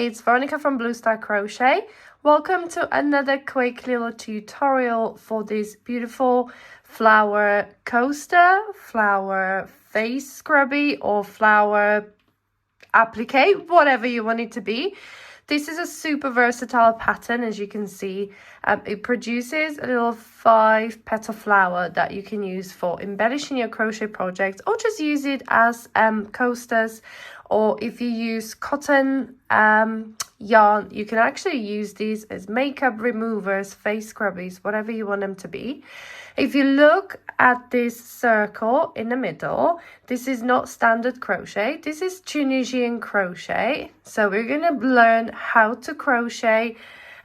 it's Veronica from Blue Star Crochet. Welcome to another quick little tutorial for this beautiful flower coaster, flower face scrubby, or flower applique, whatever you want it to be. This is a super versatile pattern, as you can see. It produces a little 5-petal flower that you can use for embellishing your crochet project, or just use it as coasters. Or if you use cotton yarn, you can actually use these as makeup removers, face scrubbies, whatever you want them to be. If you look at this circle in the middle, this is not standard crochet. This is Tunisian crochet. So we're going to learn how to crochet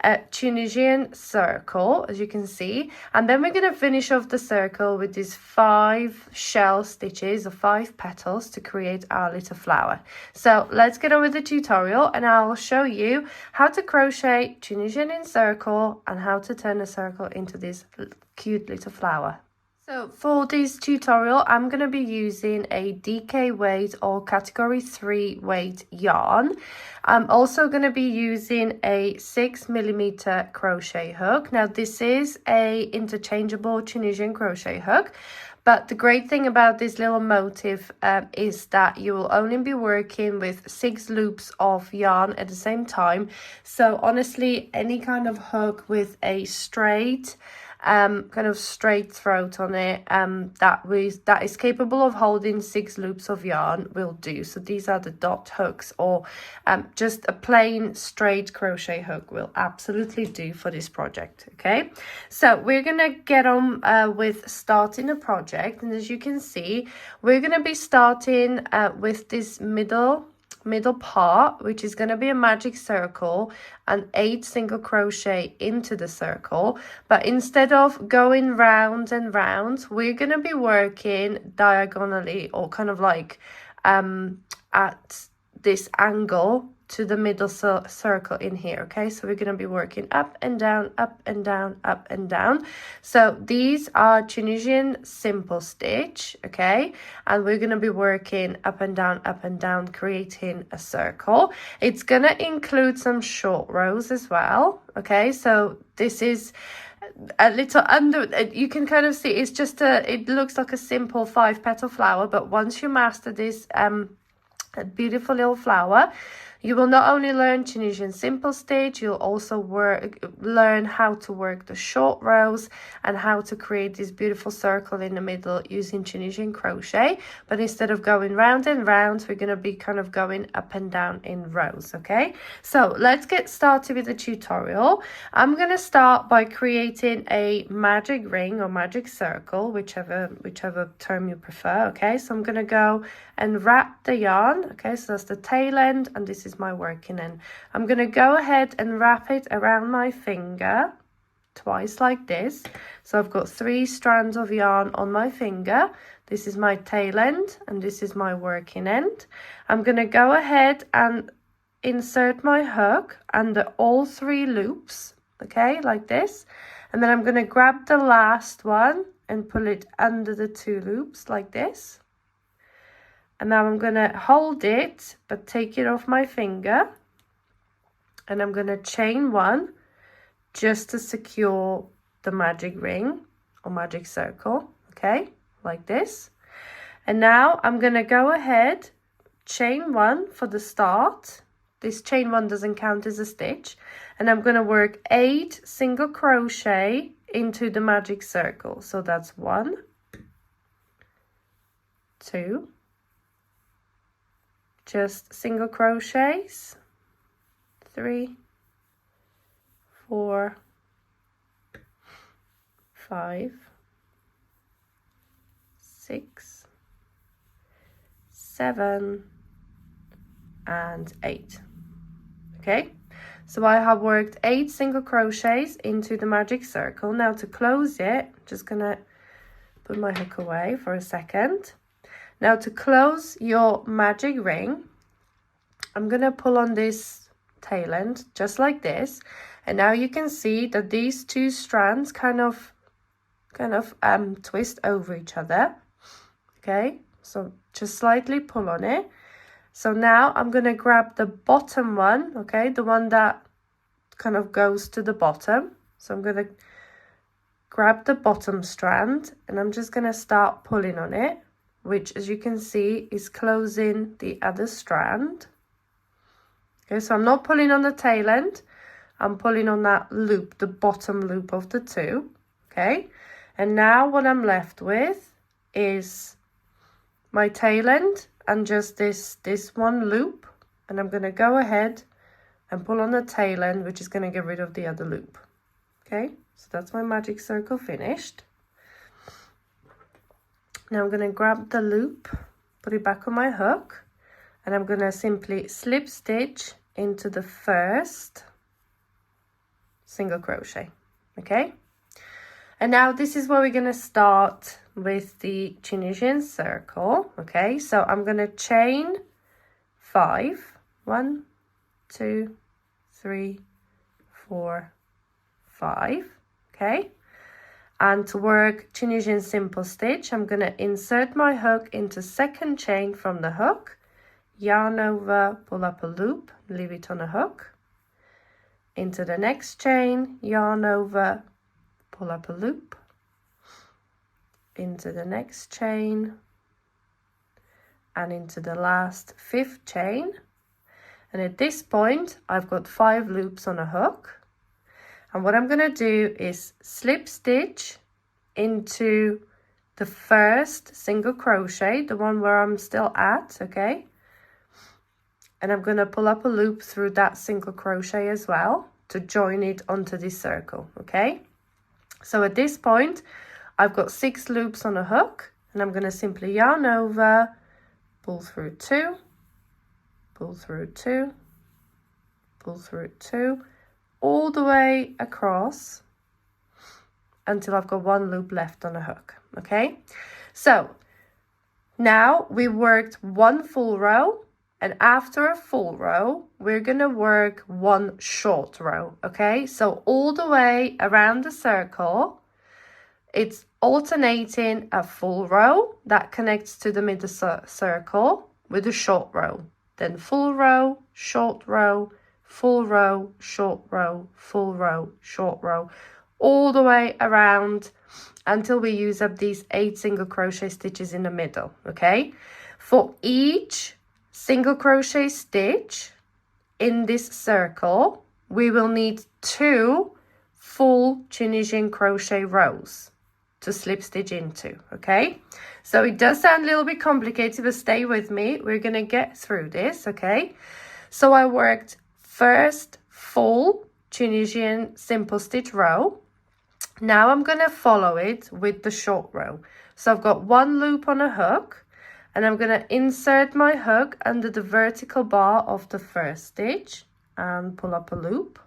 a Tunisian circle, as you can see, and then we're going to finish off the circle with these 5 shell stitches or 5 petals to create our little flower. So let's get on with the tutorial, and I'll show you how to crochet Tunisian in circle and how to turn a circle into this cute little flower. So for this tutorial, I'm going to be using a DK weight or category 3 weight yarn. I'm also going to be using a 6mm crochet hook. Now this is a interchangeable Tunisian crochet hook, but the great thing about this little motif is that you will only be working with 6 loops of yarn at the same time. So honestly, any kind of hook with a straight kind of straight throat on it that is capable of holding 6 loops of yarn will do. So these are the dot hooks, or just a plain straight crochet hook will absolutely do for this project. Okay, so we're gonna get on with starting a project, and as you can see, we're gonna be starting with this middle part, which is going to be a magic circle and 8 single crochet into the circle. But instead of going round and round, we're going to be working diagonally, or kind of like at this angle to the middle circle in here. Okay, so we're going to be working up and down, up and down, up and down. So these are Tunisian simple stitch. Okay, and we're going to be working up and down, creating a circle. It's going to include some short rows as well. Okay, so this is a little under, you can kind of see it's just it looks like a simple 5-petal flower, but once you master this a beautiful little flower, you will not only learn Tunisian simple stitch, you'll also learn how to work the short rows and how to create this beautiful circle in the middle using Tunisian crochet. But instead of going round and round, we're going to be kind of going up and down in rows. Okay, so let's get started with the tutorial. I'm going to start by creating a magic ring or magic circle, whichever term you prefer. Okay, so I'm going to go and wrap the yarn. Okay, so that's the tail end, and this is my working end. I'm going to go ahead and wrap it around my finger twice like this. So I've got 3 strands of yarn on my finger. This is my tail end and this is my working end. I'm going to go ahead and insert my hook under all 3 loops, okay, like this, and then I'm going to grab the last one and pull it under the 2 loops like this. And now I'm going to hold it, but take it off my finger. And I'm going to chain 1 just to secure the magic ring or magic circle. Okay, like this. And now I'm going to go ahead, chain 1 for the start. This chain 1 doesn't count as a stitch. And I'm going to work 8 single crochet into the magic circle. So that's 1, 2, just single crochets, 3, 4, 5, 6, 7, and 8. Okay, so I have worked 8 single crochets into the magic circle. Now to close it, I'm just gonna put my hook away for a second. Now to close your magic ring, I'm going to pull on this tail end just like this. And now you can see that these 2 strands kind of twist over each other. Okay, so just slightly pull on it. So now I'm going to grab the bottom one, okay, the one that kind of goes to the bottom. So I'm going to grab the bottom strand and I'm just going to start pulling on it, which as you can see is closing the other strand. Okay, so I'm not pulling on the tail end, I'm pulling on that loop, the bottom loop of the two, okay? And now what I'm left with is my tail end and just this one loop, and I'm going to go ahead and pull on the tail end, which is going to get rid of the other loop. Okay, so that's my magic circle finished. Now I'm going to grab the loop, put it back on my hook, and I'm going to simply slip stitch into the first single crochet. Okay, and now this is where we're going to start with the Tunisian circle. Okay, so I'm going to chain 5, 1, 2, 3, 4, 5. Okay, and to work Tunisian simple stitch, I'm going to insert my hook into second chain from the hook, yarn over, pull up a loop, leave it on a hook, into the next chain, yarn over, pull up a loop, into the next chain, and into the last 5th chain. And at this point I've got 5 loops on a hook, and what I'm going to do is slip stitch into the first single crochet, the one where I'm still at, okay, and I'm going to pull up a loop through that single crochet as well to join it onto this circle. Okay, so at this point I've got 6 loops on a hook, and I'm going to simply yarn over, pull through 2, pull through 2, pull through 2, all the way across until I've got 1 loop left on a hook. Okay, so now we worked 1 full row, and after a full row we're going to work 1 short row. Okay, so all the way around the circle it's alternating a full row that connects to the middle circle with a short row, then full row, short row, full row, short row, full row, short row, all the way around until we use up these 8 single crochet stitches in the middle. Okay, for each single crochet stitch in this circle we will need 2 full Tunisian crochet rows to slip stitch into. Okay, so it does sound a little bit complicated, but stay with me, we're gonna get through this. Okay, so I worked first full Tunisian simple stitch row. Now I'm gonna follow it with the short row. So I've got 1 loop on a hook, and I'm gonna insert my hook under the vertical bar of the first stitch and pull up a loop.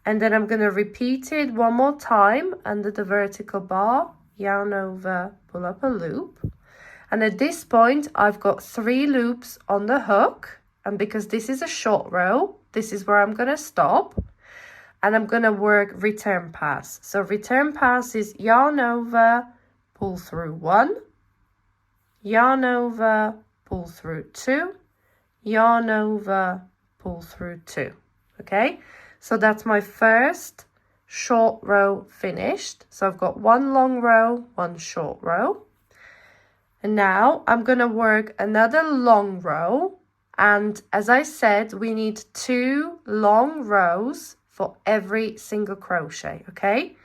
And then I'm going to repeat it 1 more time under the vertical bar, yarn over, pull up a loop. And at this point I've got 3 loops on the hook, and because this is a short row, this is where I'm going to stop, and I'm going to work return pass. So return pass is yarn over, pull through 1, yarn over, pull through 2, yarn over, pull through 2. Okay, so that's my first short row finished. So I've got 1 long row, 1 short row. And now I'm going to work another long row. And as I said, we need 2 long rows for every single crochet. Okay,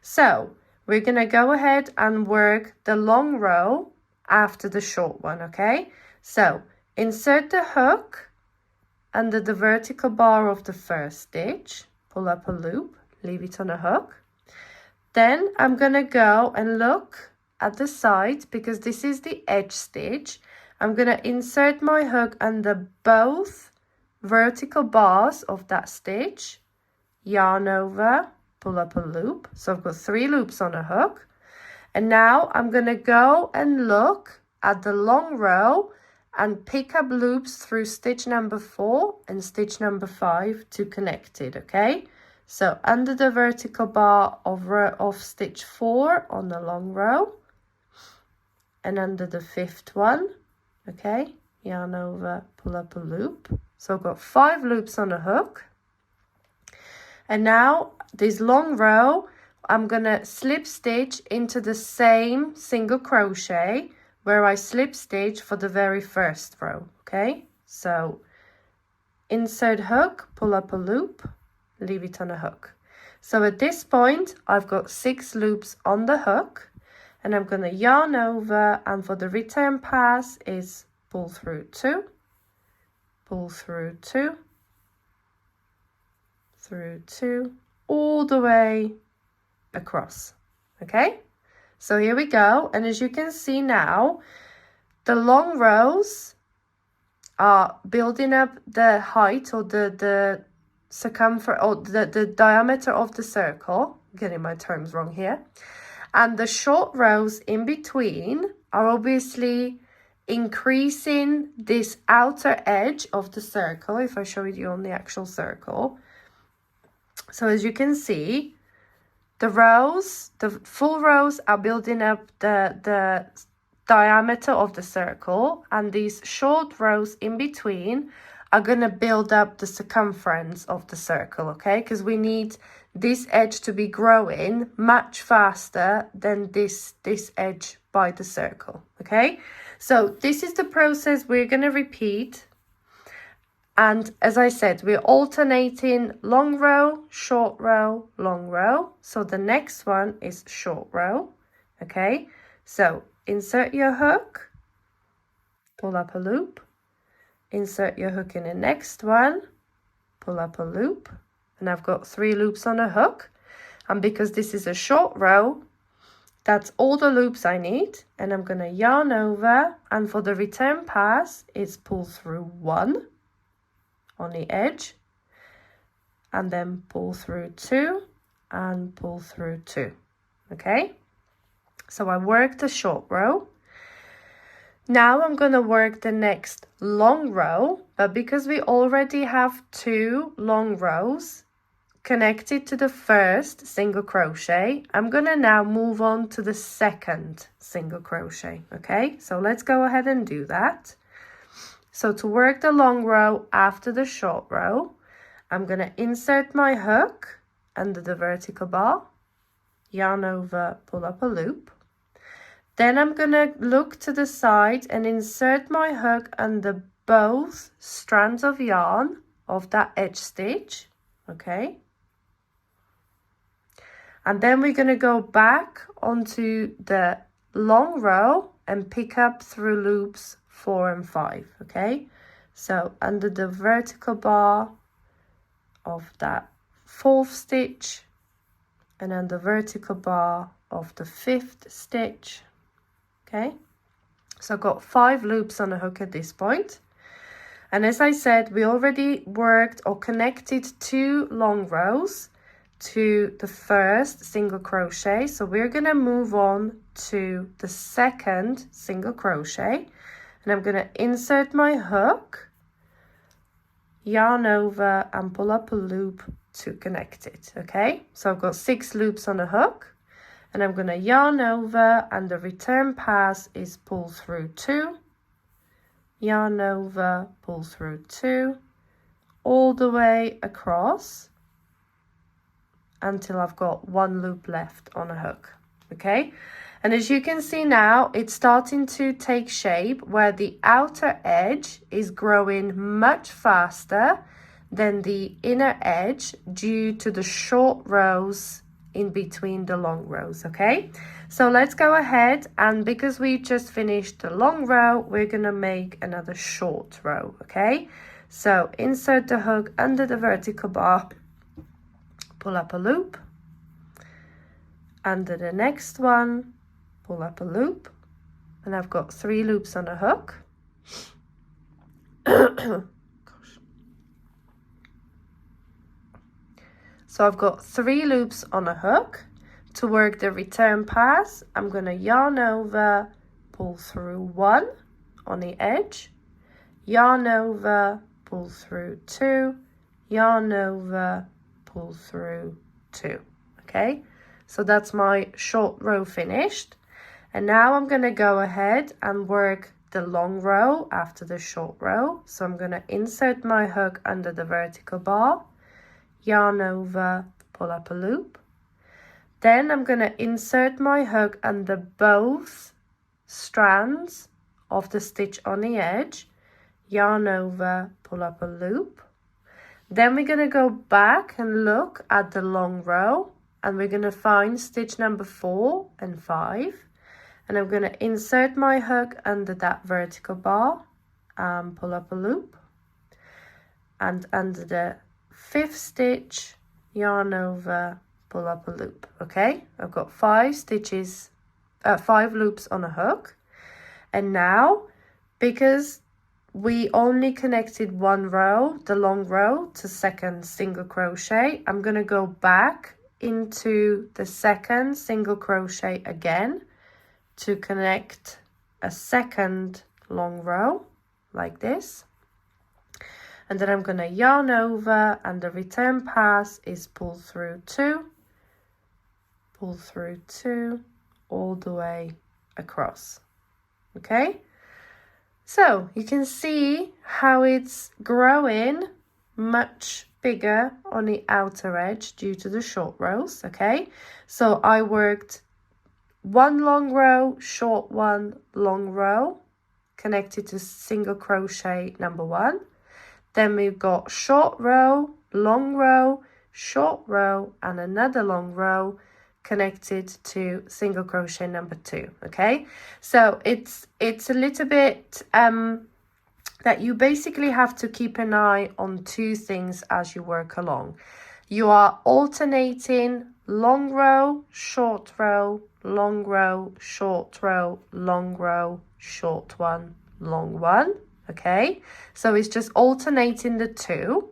so we're going to go ahead and work the long row after the short one. Okay, so insert the hook under the vertical bar of the first stitch, pull up a loop, leave it on a hook. Then I'm going to go and look at the side, because this is the edge stitch. I'm going to insert my hook under both vertical bars of that stitch, yarn over, pull up a loop. So I've got 3 loops on a hook. And now I'm going to go and look at the long row and pick up loops through stitch number 4 and stitch number 5 to connect it. Okay, so under the vertical bar of stitch 4 on the long row, and under the 5th one, okay, yarn over, pull up a loop. So I've got 5 loops on a hook. And now this long row, I'm gonna slip stitch into the same single crochet where I slip stitch for the very first row, okay? So insert hook, pull up a loop, leave it on a hook. So at this point, I've got 6 loops on the hook, and I'm gonna yarn over, and for the return pass is pull through 2, pull through 2, through 2, all the way across, okay? So here we go, and as you can see now, the long rows are building up the height or the circumference or the diameter of the circle. I'm getting my terms wrong here. And the short rows in between are obviously increasing this outer edge of the circle, if I show you on the actual circle. So as you can see, the rows, the full rows are building up the diameter of the circle, and these short rows in between are going to build up the circumference of the circle, okay? Because we need this edge to be growing much faster than this edge by the circle, okay? So this is the process we're going to repeat. And as I said, we're alternating long row, short row, long row. So the next one is short row, okay? So insert your hook, pull up a loop, insert your hook in the next one, pull up a loop, and I've got 3 loops on a hook. And because this is a short row, that's all the loops I need. And I'm going to yarn over, and for the return pass, it's pull through 1 on the edge, and then pull through 2 and pull through 2, okay? So I worked the short row. Now I'm going to work the next long row, but because we already have 2 long rows connected to the first single crochet, I'm going to now move on to the second single crochet, okay? So let's go ahead and do that. So to work the long row after the short row, I'm going to insert my hook under the vertical bar, yarn over, pull up a loop. Then I'm going to look to the side and insert my hook under both strands of yarn of that edge stitch, okay? And then we're going to go back onto the long row and pick up through loops 4 and 5, okay? So under the vertical bar of that 4th stitch, and then the vertical bar of the 5th stitch, okay? So I've got 5 loops on a hook at this point. And as I said, we already worked or connected 2 long rows to the first single crochet. So we're going to move on to the second single crochet. And I'm going to insert my hook, yarn over, and pull up a loop to connect it, okay? So I've got 6 loops on a hook, and I'm going to yarn over, and the return pass is pull through 2, yarn over, pull through 2, all the way across until I've got 1 loop left on a hook, okay? And as you can see now, it's starting to take shape where the outer edge is growing much faster than the inner edge due to the short rows in between the long rows, okay? So let's go ahead, and because we just finished the long row, we're gonna make another short row, okay? So insert the hook under the vertical bar, pull up a loop, under the next one, pull up a loop, and I've got 3 loops on a hook. So I've got 3 loops on a hook. To work the return pass, I'm going to yarn over, pull through 1 on the edge, yarn over, pull through 2, yarn over, pull through 2, okay? So that's my short row finished. And now I'm going to go ahead and work the long row after the short row. So I'm going to insert my hook under the vertical bar, yarn over, pull up a loop. Then I'm going to insert my hook under both strands of the stitch on the edge, yarn over, pull up a loop. Then we're going to go back and look at the long row, and we're going to find stitch number 4 and 5. And I'm going to insert my hook under that vertical bar and pull up a loop. And under the 5th stitch, yarn over, pull up a loop. Okay, I've got 5 stitches, 5 loops on a hook. And now, because we only connected one row, the long row, to second single crochet, I'm going to go back into the second single crochet again to connect a second long row like this. And then I'm going to yarn over, and the return pass is pull through 2, all the way across. Okay, so you can see how it's growing much bigger on the outer edge due to the short rows. Okay, so I worked one long row, short one, long row, connected to single crochet number 1. Then we've got short row, short row, and another long row connected to single crochet number 2. Okay, so it's a little bit that you basically have to keep an eye on 2 things as you work along. You are alternating long row, short row, long row, short row, long row, short one, long one. Okay, so it's just alternating the 2.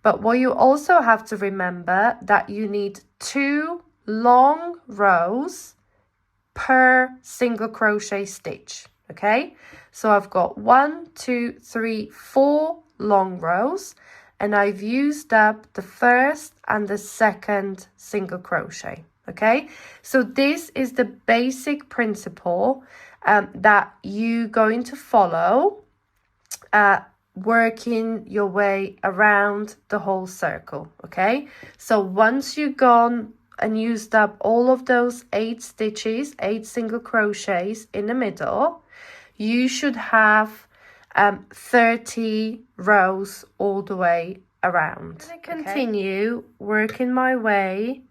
But what you also have to remember that you need 2 long rows per single crochet stitch. Okay, so I've got 1, 2, 3, 4 long rows, and I've used up the first and the second single crochet. Okay, so this is the basic principle that you're going to follow, working your way around the whole circle. Okay, so once you've gone and used up all of those 8 stitches, 8 single crochets in the middle, you should have 30 rows all the way around. I'm going to continue working my way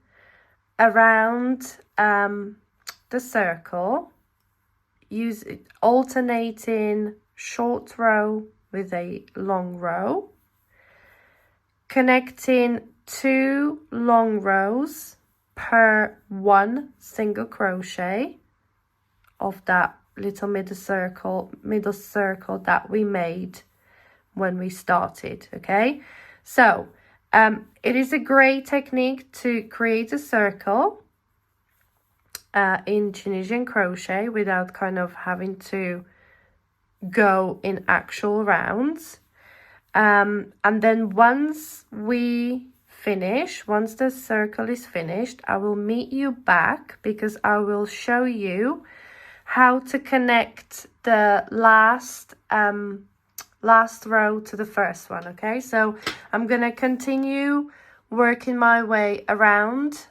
around the circle, alternating short row with a long row, connecting 2 long rows per 1 single crochet of that little middle circle that we made when we started. Okay, so it is a great technique to create a circle in Tunisian crochet without kind of having to go in actual rounds, and then once the circle is finished, I will meet you back because I will show you how to connect the last row to the first one. Okay, so I'm gonna continue working my way around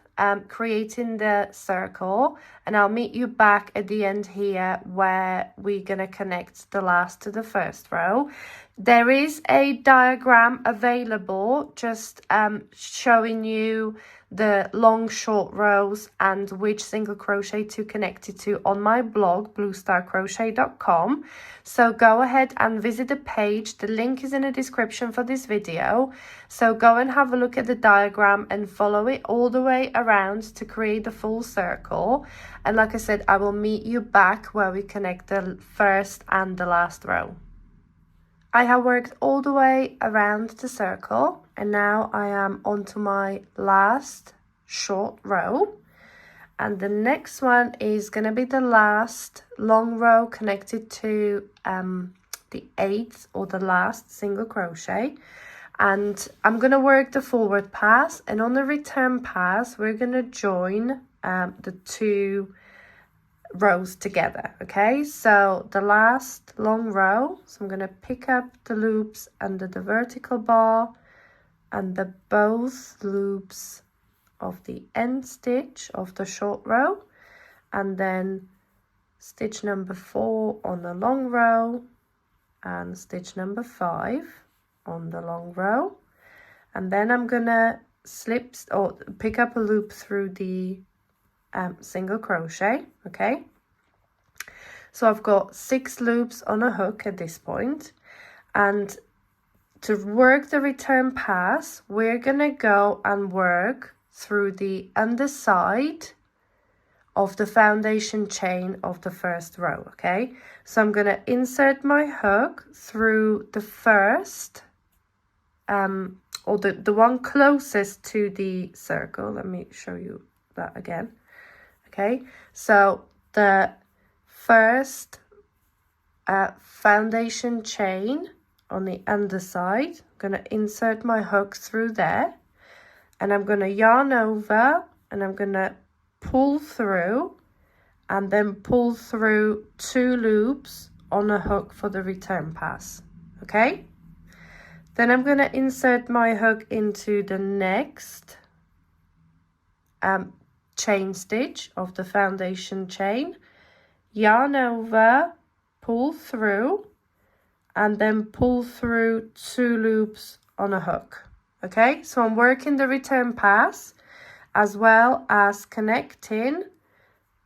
creating the circle, and I'll meet you back at the end here where we're gonna connect the last to the first row. There is a diagram available just showing you the long short rows and which single crochet to connect it to on my blog bluestarcrochet.com. So go ahead and visit the page. The link is in the description for this video. So go and have a look at the diagram and follow it all the way around to create the full circle. And like I said, I will meet you back where we connect the first and the last row. I have worked all the way around the circle, and now I am onto my last short row, and the next one is going to be the last long row connected to the 8th or the last single crochet. And I'm going to work the forward pass, and on the return pass we're going to join the 2 rows together. Okay, so the last long row, so I'm going to pick up the loops under the vertical bar and the both loops of the end stitch of the short row, and then stitch number 4 on the long row and stitch number 5 on the long row, and then I'm gonna slip or pick up a loop through the single crochet. Okay, so I've got 6 loops on a hook at this point, and to work the return pass, we're gonna go and work through the underside of the foundation chain of the first row. Okay, so I'm gonna insert my hook through the first or the one closest to the circle. Let me show you that again. Okay, so the first foundation chain on the underside, I'm going to insert my hook through there, and I'm going to yarn over, and I'm going to pull through, and then pull through 2 loops on a hook for the return pass. Okay, then I'm going to insert my hook into the next chain stitch of the foundation chain, yarn over, pull through, and then pull through 2 loops on a hook. Okay, so I'm working the return pass as well as connecting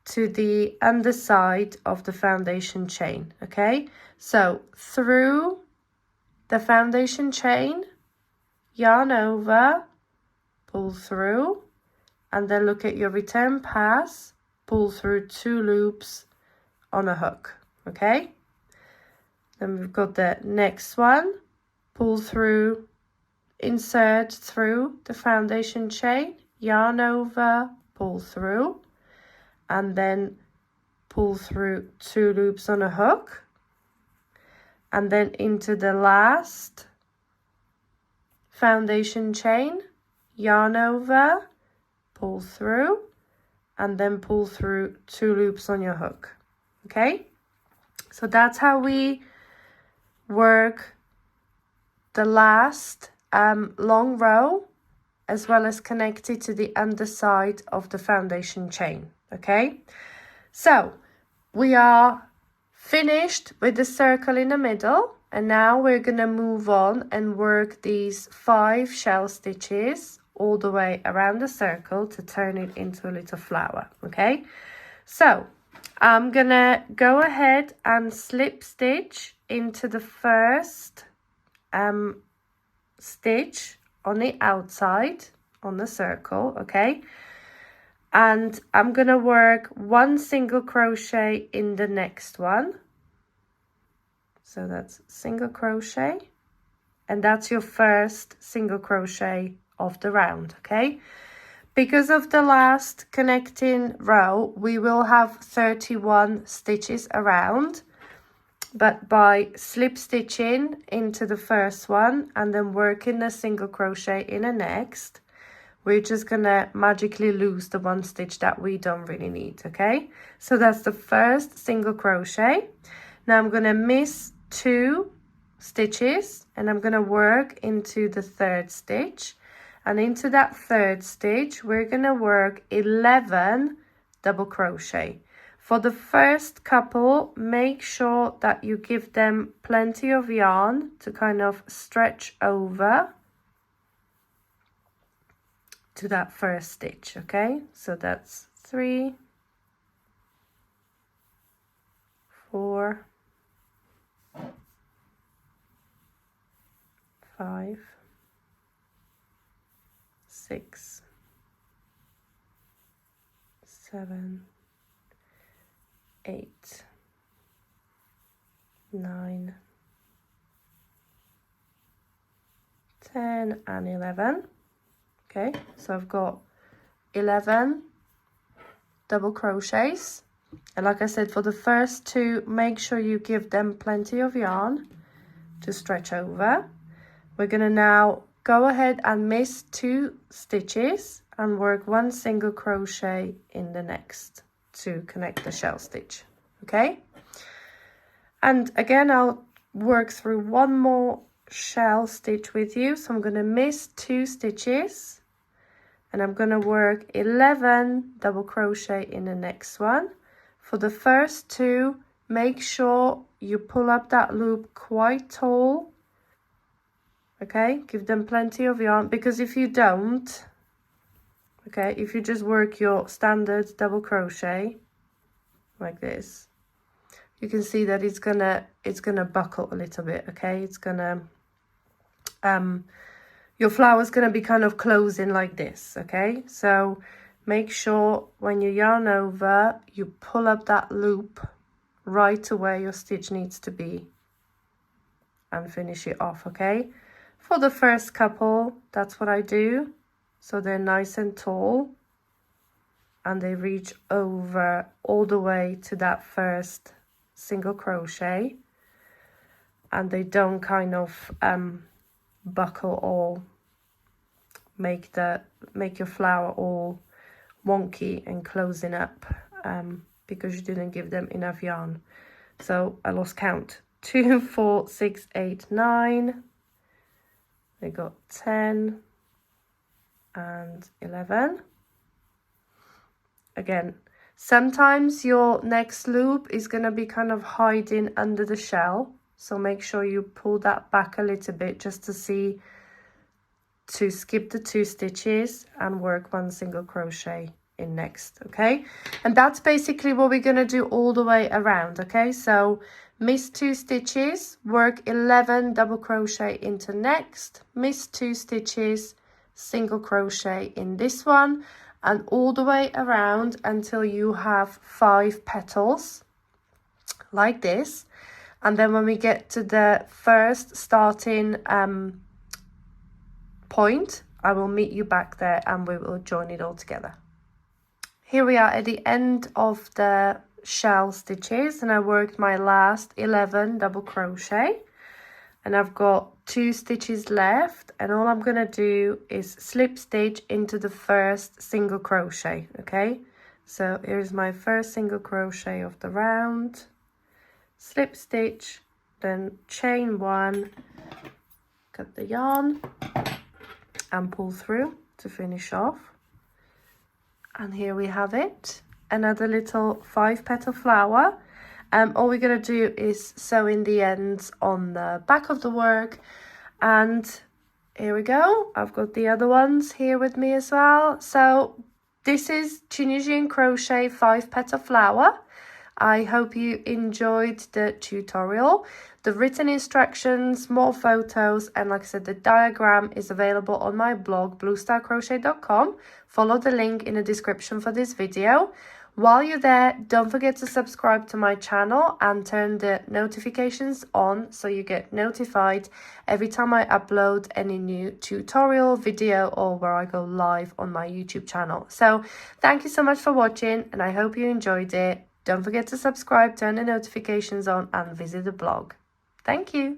to the underside of the foundation chain. Okay, so through the foundation chain, yarn over, pull through, and then look at your return pass, pull through 2 loops on a hook. Okay, then we've got the next one, pull through, insert through the foundation chain, yarn over, pull through, and then pull through 2 loops on a hook, and then into the last foundation chain, yarn over, pull through, and then pull through 2 loops on your hook. Okay, so that's how we work the last long row, as well as connect it to the underside of the foundation chain. Okay, so we are finished with the circle in the middle, and now we're going to move on and work these 5 shell stitches all the way around the circle to turn it into a little flower. Okay, so I'm gonna go ahead and slip stitch into the first stitch on the outside on the circle. Okay, and I'm gonna work 1 single crochet in the next one, so that's single crochet, and that's your first single crochet of the round. Okay, because of the last connecting row, we will have 31 stitches around, but by slip stitching into the first one and then working a single crochet in the next, we're just gonna magically lose the 1 stitch that we don't really need. Okay, so that's the first single crochet. Now I'm gonna miss 2 stitches, and I'm gonna work into the 3rd stitch, and into that 3rd stitch we're gonna work 11 double crochet. For the first couple, make sure that you give them plenty of yarn to kind of stretch over to that first stitch. Okay, so that's 3, 4, 5, 6, 7, 8, 9, 10, and 11. Okay, so I've got 11 double crochets, and like I said, for the first 2, make sure you give them plenty of yarn to stretch over. We're gonna now go ahead and miss 2 stitches and work 1 single crochet in the next to connect the shell stitch. Okay, and again I'll work through one more shell stitch with you. So I'm going to miss 2 stitches and I'm going to work 11 double crochet in the next one. For the first 2, make sure you pull up that loop quite tall. Okay, give them plenty of yarn, because if you don't, okay, if you just work your standard double crochet like this, you can see that it's gonna buckle a little bit. Okay, it's gonna your flower's gonna be kind of closing like this. Okay, so make sure when you yarn over, you pull up that loop right to where your stitch needs to be and finish it off. Okay, for the first couple, that's what I do. So they're nice and tall and they reach over all the way to that first single crochet, and they don't kind of buckle or make your flower all wonky and closing up because you didn't give them enough yarn. So I lost count. 2, 4, 6, 8, 9. They got 10 and 11. Again, sometimes your next loop is going to be kind of hiding under the shell, so make sure you pull that back a little bit just to skip the 2 stitches and work 1 single crochet in next. Okay, and that's basically what we're going to do all the way around. Okay, so miss 2 stitches, work 11 double crochet into next, miss 2 stitches, single crochet in this one, and all the way around until you have 5 petals like this. And then when we get to the first starting point, I will meet you back there and we will join it all together. Here we are at the end of the shell stitches, and I worked my last 11 double crochet, and I've got 2 stitches left, and all I'm gonna do is slip stitch into the first single crochet. Okay, so here's my first single crochet of the round, slip stitch, then chain 1, cut the yarn and pull through to finish off. And here we have it, another little 5 petal flower. All we're going to do is sew in the ends on the back of the work, and here we go. I've got the other ones here with me as well. So this is Tunisian Crochet 5 petal flower. I hope you enjoyed the tutorial. The written instructions, more photos, and like I said, the diagram is available on my blog, bluestarcrochet.com. Follow the link in the description for this video. While you're there, don't forget to subscribe to my channel and turn the notifications on so you get notified every time I upload any new tutorial, video, or where I go live on my YouTube channel. So thank you so much for watching, and I hope you enjoyed it. Don't forget to subscribe, turn the notifications on, and visit the blog. Thank you.